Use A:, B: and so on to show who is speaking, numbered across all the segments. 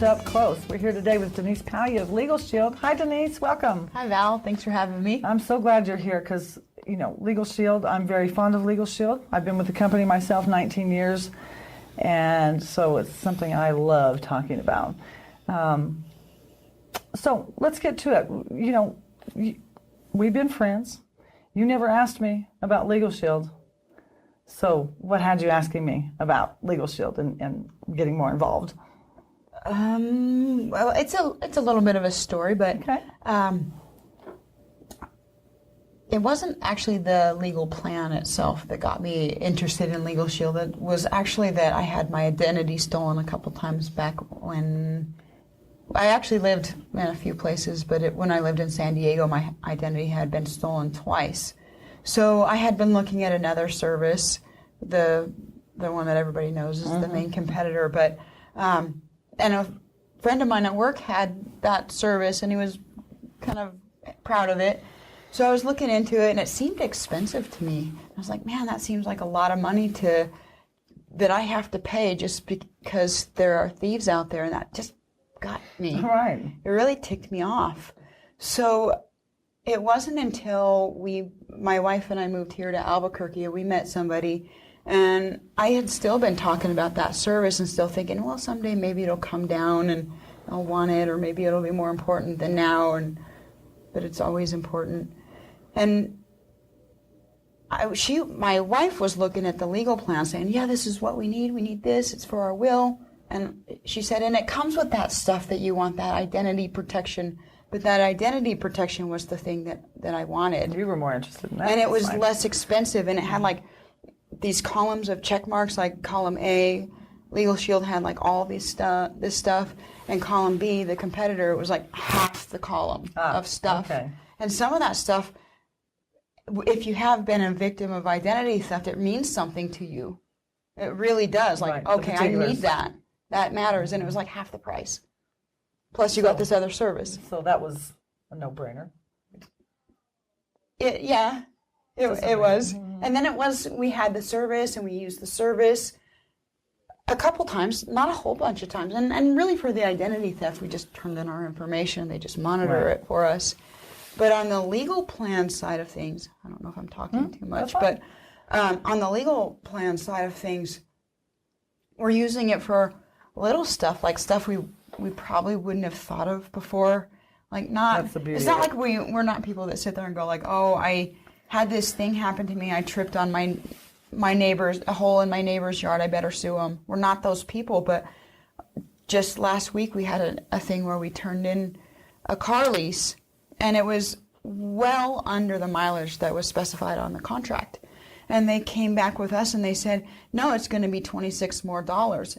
A: to Up Close. We're here today with Denise Palya of Legal Shield. Hi, Denise. Welcome.
B: Hi, Val. Thanks for having me.
A: I'm so glad you're here because, you know, Legal Shield, I'm very fond of Legal Shield. I've been with the company myself 19 years, and so it's something I love talking about. So let's get to it. You know, we've been friends. You never asked me about Legal Shield. So what had you asking me about Legal Shield and getting more involved?
B: Well, it's a little bit of a story, but
A: Okay.
B: It wasn't actually the legal plan itself that got me interested in Legal Shield. It was actually that I had my identity stolen a couple times back when I actually lived in a few places, but when I lived in San Diego, my identity had been stolen twice. So I had been looking at another service, the one that everybody knows is the main competitor, but and a friend of mine at work had that service, and he was kind of proud of it. So I was looking into it, and it seemed expensive to me. I was like, man, that seems like a lot of money that I have to pay just because there are thieves out there, and that just got me.
A: Right.
B: It really ticked me off. So it wasn't until my wife and I moved here to Albuquerque, and we met somebody, and I had still been talking about that service and still thinking, well, someday maybe it'll come down and I'll want it, or maybe it'll be more important than now, but it's always important. And my wife was looking at the legal plan saying, yeah, this is what we need this, it's for our will. And she said, and it comes with that stuff that you want, that identity protection. But that identity protection was the thing that I wanted.
A: You were more interested in that.
B: And it was less expensive, and it had like these columns of check marks, like column A, Legal Shield had like all this stuff, and column B, the competitor, it was like half the column of stuff.
A: Okay.
B: And some of that stuff, if you have been a victim of identity theft, it means something to you. It really does. Like,
A: Right.
B: okay, I need that. That matters. And it was like half the price. Plus you got this other service.
A: So that was a no-brainer.
B: It was. And then we had the service, and we used the service a couple times, not a whole bunch of times. And really for the identity theft, we just turned in our information. They just monitor it for us. But on the legal plan side of things, I don't know if I'm talking too much, but on the legal plan side of things, we're using it for little stuff, like stuff we probably wouldn't have thought of before. Like
A: That's the beauty
B: it's not
A: of it.
B: like we're not people that sit there and go like, oh, I had this thing happen to me. I tripped on my neighbor's, a hole in my neighbor's yard. I better sue them. We're not those people. But just last week we had a thing where we turned in a car lease, and it was well under the mileage that was specified on the contract. And they came back with us and they said, no, it's going to be $26 more.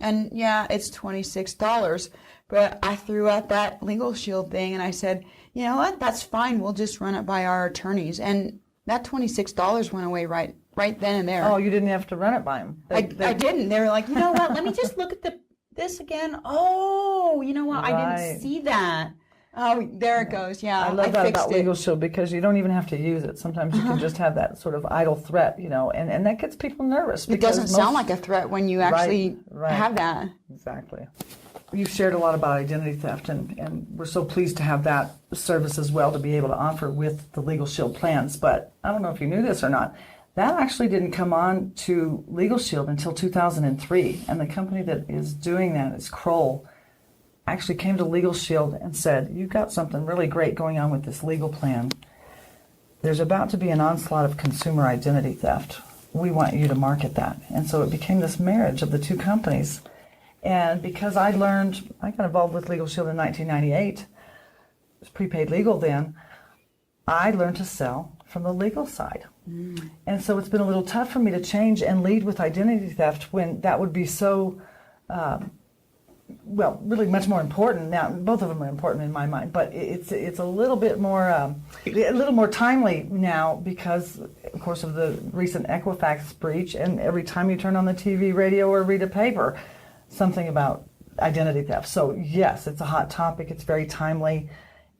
B: And yeah, it's $26. But I threw out that Legal Shield thing and I said, you know what, that's fine. We'll just run it by our attorneys. And that $26 went away right then and there.
A: Oh, you didn't have to run it by them.
B: I didn't. They were like, you know what, let me just look at this again. Oh, you know what, I didn't see that. Oh, there it goes. Yeah,
A: I love that
B: fixed
A: about Legal Shield because you don't even have to use it. Sometimes you can just have that sort of idle threat, you know, and that gets people nervous.
B: It doesn't sound like a threat when you actually have that.
A: Exactly. You've shared a lot about identity theft, and we're so pleased to have that service as well to be able to offer with the Legal Shield plans. But I don't know if you knew this or not. That actually didn't come on to Legal Shield until 2003, and the company that is doing that is Kroll. Actually came to Legal Shield and said, you've got something really great going on with this legal plan. There's about to be an onslaught of consumer identity theft. We want you to market that. And so it became this marriage of the two companies. And because I got involved with Legal Shield in 1998, it was prepaid legal then, I learned to sell from the legal side. And so it's been a little tough for me to change and lead with identity theft when that would be so really much more important. Now, both of them are important in my mind, but it's a little bit more, timely now because, of course, of the recent Equifax breach, and every time you turn on the TV, radio, or read a paper, something about identity theft. So, yes, it's a hot topic. It's very timely,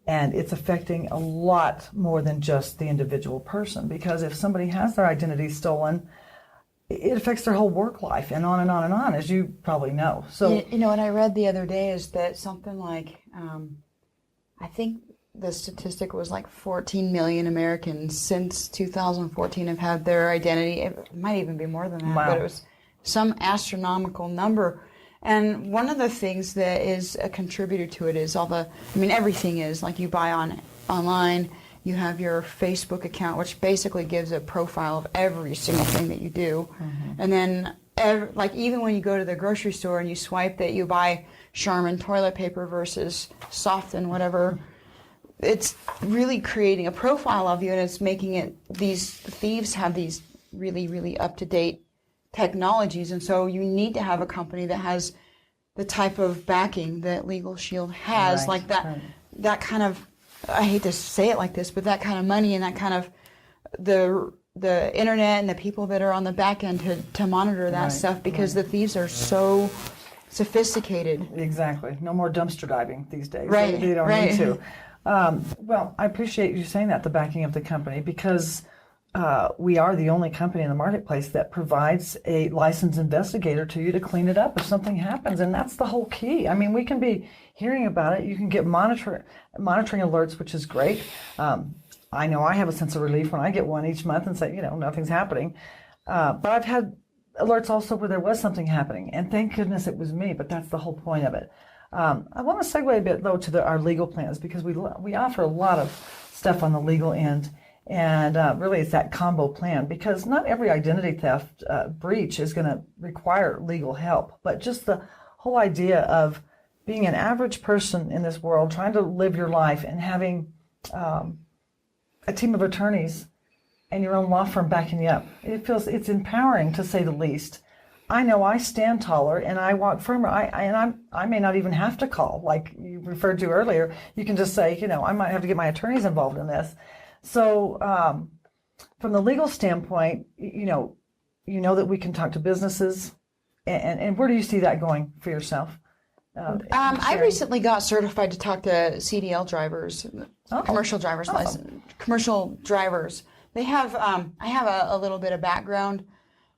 A: and it's affecting a lot more than just the individual person, because if somebody has their identity stolen, it affects their whole work life, and on and on and on, as you probably know. So
B: you know what I read the other day is that something like I think the statistic was like 14 million Americans since 2014 have had their identity. It might even be more than that,
A: wow.
B: but it was some astronomical number. And one of the things that is a contributor to it is everything is like you buy online. You have your Facebook account, which basically gives a profile of every single thing that you do. Mm-hmm. And then, even when you go to the grocery store and you swipe that you buy Charmin toilet paper versus Soften, whatever, it's really creating a profile of you, and it's making it, these thieves have these really, really up-to-date technologies. And so you need to have a company that has the type of backing that Legal Shield has,
A: right.
B: like that kind of, I hate to say it like this, but that kind of money and that kind of the internet and the people that are on the back end to monitor that
A: right.
B: stuff, because
A: right.
B: the thieves are so sophisticated.
A: Exactly. No more dumpster diving these days.
B: Right.
A: They don't
B: right.
A: need to. Well, I appreciate you saying that, the backing of the company, because we are the only company in the marketplace that provides a licensed investigator to you to clean it up if something happens, and that's the whole key. I mean, we can be hearing about it. You can get monitoring alerts, which is great. I know I have a sense of relief when I get one each month and say, nothing's happening. But I've had alerts also where there was something happening, and thank goodness it was me, but that's the whole point of it. I want to segue a bit, though, to our legal plans, because we offer a lot of stuff on the legal end. And really, it's that combo plan, because not every identity theft breach is going to require legal help. But just the whole idea of being an average person in this world, trying to live your life and having a team of attorneys and your own law firm backing you up, it's empowering, to say the least. I know I stand taller and I walk firmer. I may not even have to call, like you referred to earlier. You can just say, I might have to get my attorneys involved in this. So from the legal standpoint, you know that we can talk to businesses, and where do you see that going for yourself?
B: I recently got certified to talk to CDL drivers, commercial driver's license, commercial drivers. They have, I have a little bit of background,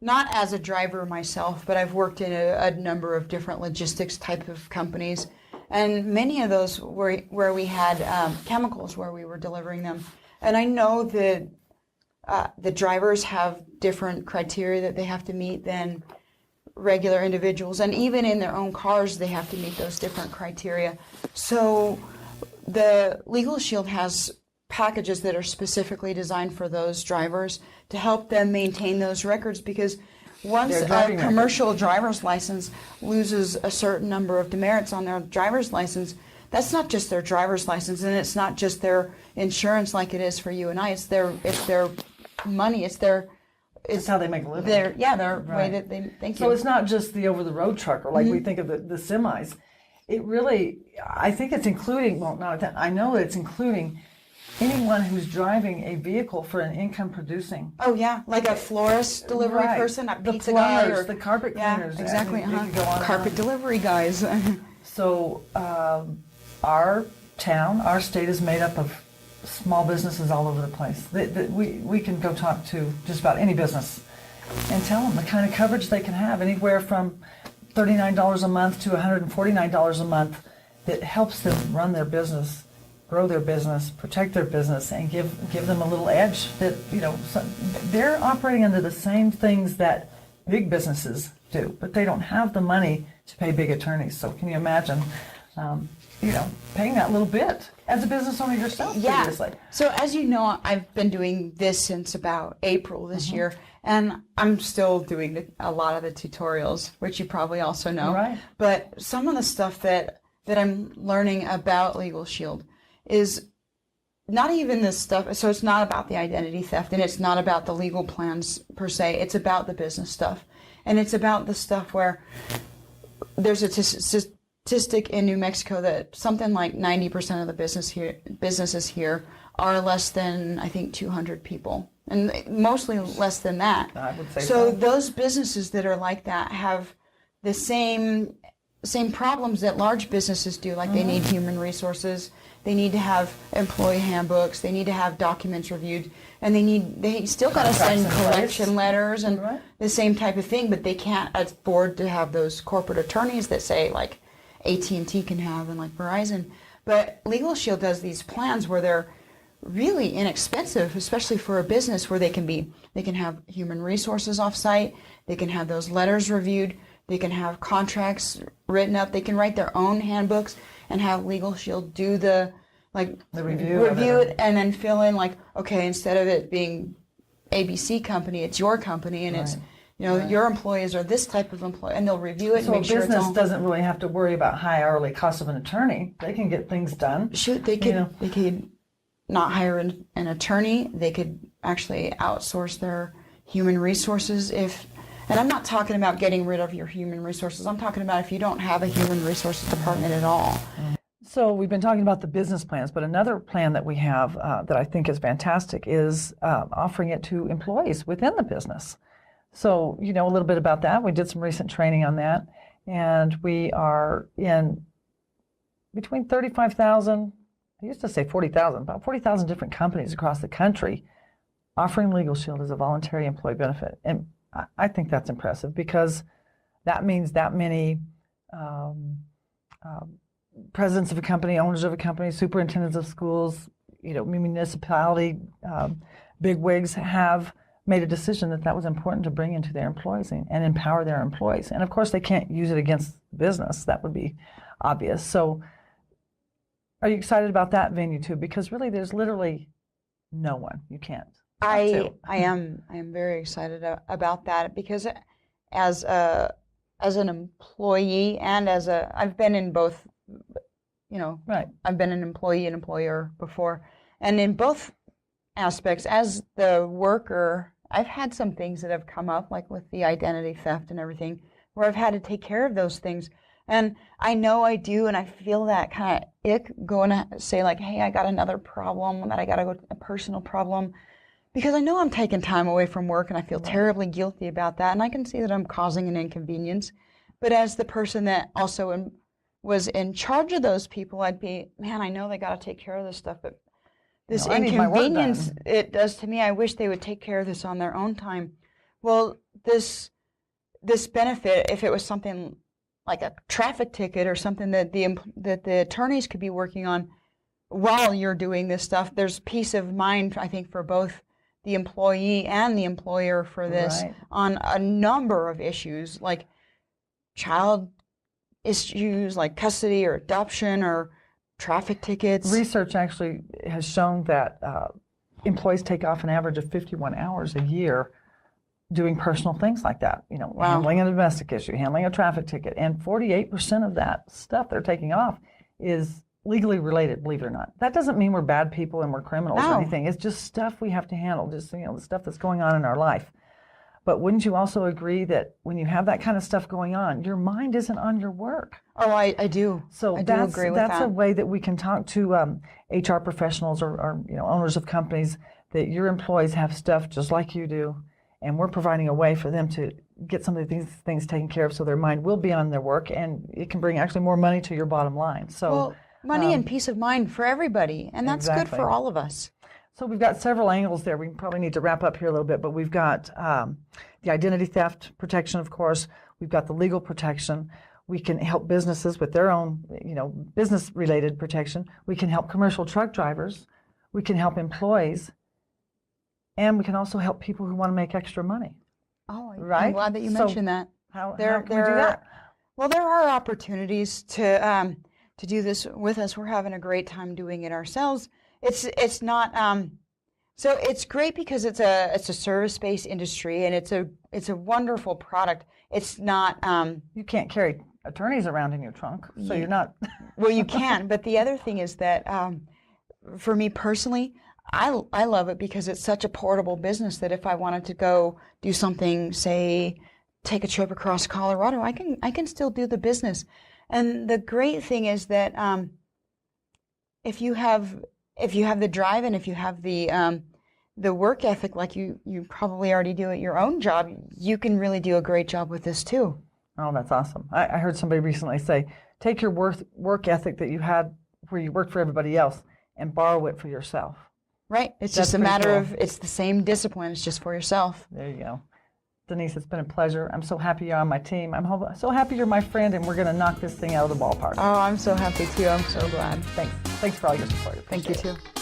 B: not as a driver myself, but I've worked in a number of different logistics type of companies, and many of those were where we had chemicals where we were delivering them. And I know that the drivers have different criteria that they have to meet than regular individuals. And even in their own cars, they have to meet those different criteria. So the Legal Shield has packages that are specifically designed for those drivers to help them maintain those records, because once a commercial driver's license loses a certain number of demerits on their driver's license, that's not just their driver's license, and it's not just their insurance like it is for you and I. It's their money. It's
A: how they make a living.
B: Their
A: right.
B: way that they think.
A: So it's not just the over-the-road trucker like we think of the semis. It really, I think it's including. Well, not that I know it's including anyone who's driving a vehicle for an income-producing.
B: Oh yeah, like a florist delivery person, a pizza guy, or
A: the carpet cleaners.
B: Yeah, exactly. Carpet
A: on.
B: Delivery guys.
A: So our town, our state is made up of small businesses all over the place. We can go talk to just about any business and tell them the kind of coverage they can have, anywhere from $39 a month to $149 a month, that helps them run their business, grow their business, protect their business, and give them a little edge. That they're operating under the same things that big businesses do, but they don't have the money to pay big attorneys. So can you imagine, paying that little bit as a business owner yourself previously?
B: So as you know, I've been doing this since about April this year, and I'm still doing a lot of the tutorials, which you probably also know.
A: Right.
B: But some of the stuff that I'm learning about Legal Shield is not even this stuff. So it's not about the identity theft, and it's not about the legal plans per se. It's about the business stuff, and it's about the stuff where there's a statistic in New Mexico that something like 90% of the businesses here are less than, I think, 200 people, and mostly less than that.
A: I would say
B: so. Those businesses that are like that have the same same problems that large businesses do. Like they need human resources, they need to have employee handbooks, they need to have documents reviewed, and they still got to send collection letters and the same type of thing. But they can't afford to have those corporate attorneys that say like AT&T can have and like Verizon. But Legal Shield does these plans where they're really inexpensive, especially for a business, where they can have human resources off-site, they can have those letters reviewed, they can have contracts written up, they can write their own handbooks and have Legal Shield do the review it and then fill in like, okay, instead of it being ABC company, it's your company, and it's your employees are this type of employee, and they'll review it and make sure it's all. So business doesn't
A: really have to worry about high hourly costs of an attorney. They can get things done.
B: Shoot, they could not hire an attorney. They could actually outsource their human resources and I'm not talking about getting rid of your human resources. I'm talking about if you don't have a human resources department at all.
A: So we've been talking about the business plans, but another plan that we have that I think is fantastic is offering it to employees within the business. So, a little bit about that. We did some recent training on that, and we are in between 35,000, I used to say 40,000, about 40,000 different companies across the country offering Legal Shield as a voluntary employee benefit. And I think that's impressive because that means that many presidents of a company, owners of a company, superintendents of schools, municipality bigwigs have made a decision that was important to bring into their employees and empower their employees. And of course, they can't use it against business. That would be obvious. So are you excited about that venue too? Because really, there's literally no one you can't.
B: I am very excited about that because as an employee and I've been in both, I've been an employee and employer before, and in both aspects, as the worker, I've had some things that have come up, like with the identity theft and everything, where I've had to take care of those things. And I know I do, and I feel that kind of ick going to say like, hey, I got another problem, that I got to go, a personal problem, because I know I'm taking time away from work, and I feel terribly guilty about that, and I can see that I'm causing an inconvenience. But as the person that also was in charge of those people, I'd be, man, I know they got to take care of this stuff, but this inconvenience it does to me, I wish they would take care of this on their own time. Well, this benefit, if it was something like a traffic ticket or something that the attorneys could be working on while you're doing this stuff, there's peace of mind, I think, for both the employee and the employer for this on a number of issues, like child issues, like custody or adoption or traffic tickets.
A: Research actually has shown that employees take off an average of 51 hours a year doing personal things like that, handling a domestic issue, handling a traffic ticket, and 48% of that stuff they're taking off is legally related, believe it or not. That doesn't mean we're bad people and we're criminals or anything. It's just stuff we have to handle, just the stuff that's going on in our life. But wouldn't you also agree that when you have that kind of stuff going on, your mind isn't on your work?
B: Oh, I do.
A: So
B: I do agree with that.
A: That's a way that we can talk to HR professionals or owners of companies that your employees have stuff just like you do, and we're providing a way for them to get some of these things taken care of, so their mind will be on their work, and it can bring actually more money to your bottom line. So
B: money and peace of mind for everybody, and that's good for all of us.
A: So we've got several angles there. We probably need to wrap up here a little bit, but we've got the identity theft protection, of course. We've got the legal protection. We can help businesses with their own, business-related protection. We can help commercial truck drivers. We can help employees. And we can also help people who want to make extra money.
B: Oh, I'm glad that you mentioned that.
A: How can we do that?
B: Well, there are opportunities to do this with us. We're having a great time doing it ourselves. It's not so it's great because it's a service-based industry, and it's a wonderful product. It's not
A: you can't carry attorneys around in your trunk, so you're not.
B: Well, you can, but the other thing is that for me personally, I love it because it's such a portable business that if I wanted to go do something, say, take a trip across Colorado, I can still do the business. And the great thing is that if you have the drive and if you have the work ethic like you probably already do at your own job, you can really do a great job with this too.
A: Oh, that's awesome. I heard somebody recently say, take your work ethic that you had where you worked for everybody else and borrow it for yourself.
B: Right. It's
A: That's
B: just a
A: pretty
B: matter
A: cool.
B: of, it's the same discipline. It's just for yourself.
A: There you go. Denise, it's been a pleasure. I'm so happy you're on my team. So happy you're my friend, and we're going to knock this thing out of the ballpark.
B: Oh, I'm so happy too. I'm so glad.
A: Thanks. Thanks for all your support.
B: Thank you
A: Appreciate it.
B: too.